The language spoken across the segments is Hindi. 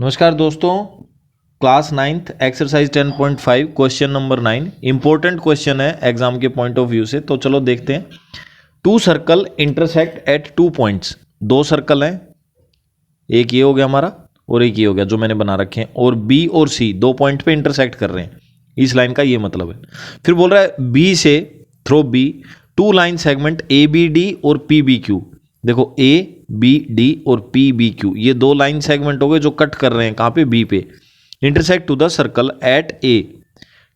नमस्कार दोस्तों, class 9th exercise 10.5 question number 9 important question है एग्जाम के पॉइंट ऑफ व्यू से। तो चलो देखते हैं। Two circle intersect at 2 points. दो सर्कल हैं, एक ये हो गया हमारा और एक ये हो गया जो मैंने बना रखे हैं, और बी और सी दो पॉइंट पे इंटरसेक्ट कर रहे हैं। इस लाइन का ये मतलब है। फिर बोल रहा है बी से through B two line segment A B D और पी बी क्यू। देखो ए बी डी और पी बी क्यू ये दो लाइन सेगमेंट हो गए जो कट कर रहे हैं कहाँ पे, बी पे। Intersect to the circle at A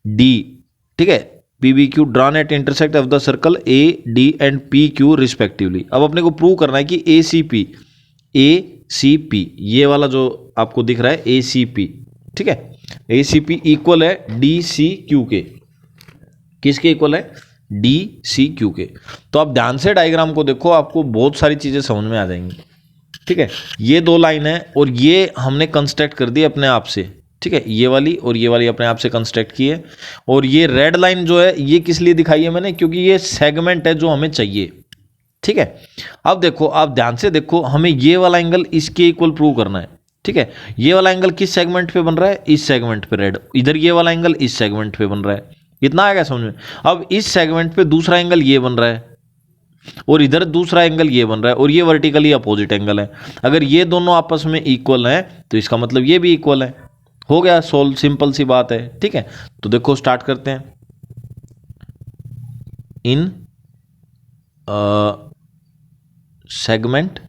D, ठीक है। P B Q drawn at intersect of the circle A D and P Q respectively. अब अपने को प्रूव करना है कि ए सी पी ये वाला जो आपको दिख रहा है ए सी पी, ठीक है, ए सी पी इक्वल है डी सी क्यू के। किसके इक्वल है? डी सी क्यू के। तो आप ध्यान से डायग्राम को देखो, आपको बहुत सारी चीजें समझ में आ जाएंगी, ठीक है। ये दो लाइन है और ये हमने कंस्ट्रक्ट कर दी अपने आप से, ठीक है। ये वाली और ये वाली अपने आप से कंस्ट्रक्ट की है। और ये रेड लाइन जो है ये किस लिए दिखाई है मैंने? क्योंकि ये सेगमेंट है जो हमें चाहिए, ठीक है। अब देखो, आप ध्यान से देखो, हमें ये वाला एंगल इसके इक्वल प्रूव करना है, ठीक है। ये वाला एंगल किस सेगमेंट पे बन रहा है? इस सेगमेंट पे रेड। इधर ये वाला एंगल इस सेगमेंट पे बन रहा है। इतना आएगा समझ में? अब इस सेगमेंट पे दूसरा एंगल ये बन रहा है और इधर दूसरा एंगल ये बन रहा है और ये वर्टिकली अपोजिट एंगल है। अगर ये दोनों आपस में इक्वल हैं तो इसका मतलब ये भी इक्वल है। हो गया सोल्व, सिंपल सी बात है, ठीक है। तो देखो स्टार्ट करते हैं। In segment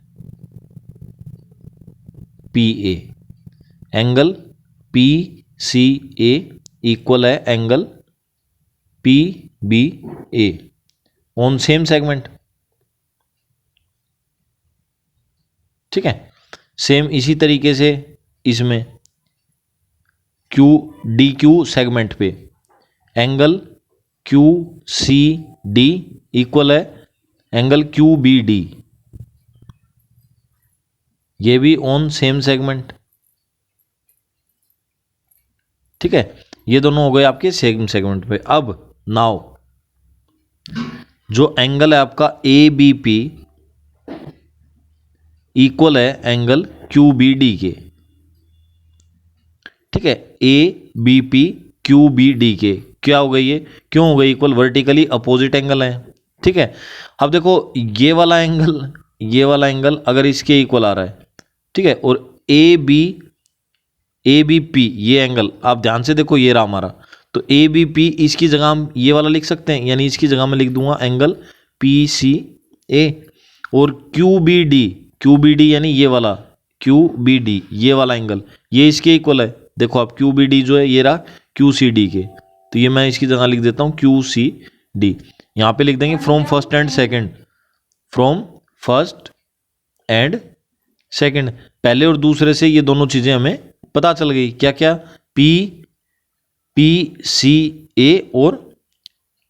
P A angle P C A equal है angle P B A on same segment, ठीक है। सेम इसी तरीके से इसमें क्यू डी क्यू सेगमेंट पे angle Q C D equal है एंगल क्यू बी डी, ये भी ऑन सेम सेगमेंट, ठीक है। ये दोनों हो गए आपके सेम सेगमेंट पे। अब नाउ जो एंगल है आपका ए बी पी इक्वल है एंगल क्यू बी डी के, ठीक है। A B P Q B D के क्या हो गई? ये क्यों हो गई इक्वल? वर्टिकली अपोजिट एंगल है, ठीक है। अब देखो ये वाला एंगल अगर इसके इक्वल आ रहा है, ठीक है, और ए बी पी ये एंगल आप ध्यान से देखो, ये रहा हमारा। तो ए बी पी इसकी जगह हम ये वाला लिख सकते हैं, यानी इसकी जगह में लिख दूंगा एंगल पी सी ए। और क्यू बी डी यानी ये वाला क्यू बी डी ये वाला एंगल ये इसके इक्वल है। देखो आप क्यू बी डी जो है ये रहा क्यू सी डी के, तो ये मैं इसकी जगह लिख देता हूँ क्यू सी डी। यहाँ पे लिख देंगे फ्रॉम फर्स्ट एंड सेकंड, पहले और दूसरे से ये दोनों चीजें हमें पता चल गई। क्या क्या? पी सी ए और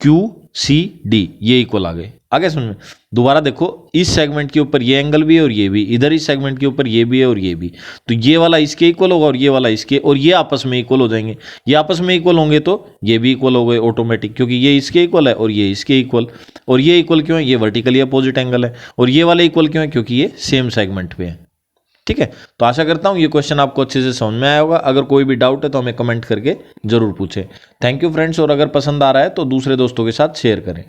क्यू सी डी ये इक्वल आ गए। आगे समझ में? दोबारा देखो, इस सेगमेंट के ऊपर ये एंगल भी है और ये भी, इधर इस सेगमेंट के ऊपर ये भी है और ये भी, तो ये वाला इसके इक्वल होगा और ये वाला इसके, और ये आपस में इक्वल हो जाएंगे। ये आपस में इक्वल होंगे तो ये भी इक्वल हो गए ऑटोमेटिक, क्योंकि ये इसके इक्वल है और ये इसके इक्वल। और ये इक्वल क्यों है? ये वर्टिकली अपोजिट एंगल है। और ये वाला इक्वल क्यों है? क्योंकि ये सेम सेगमेंट पे है, ठीक है। तो आशा करता हूं ये क्वेश्चन आपको अच्छे से समझ में आया होगा। अगर कोई भी डाउट है तो हमें कमेंट करके जरूर पूछें। थैंक यू फ्रेंड्स, और अगर पसंद आ रहा है तो दूसरे दोस्तों के साथ शेयर करें।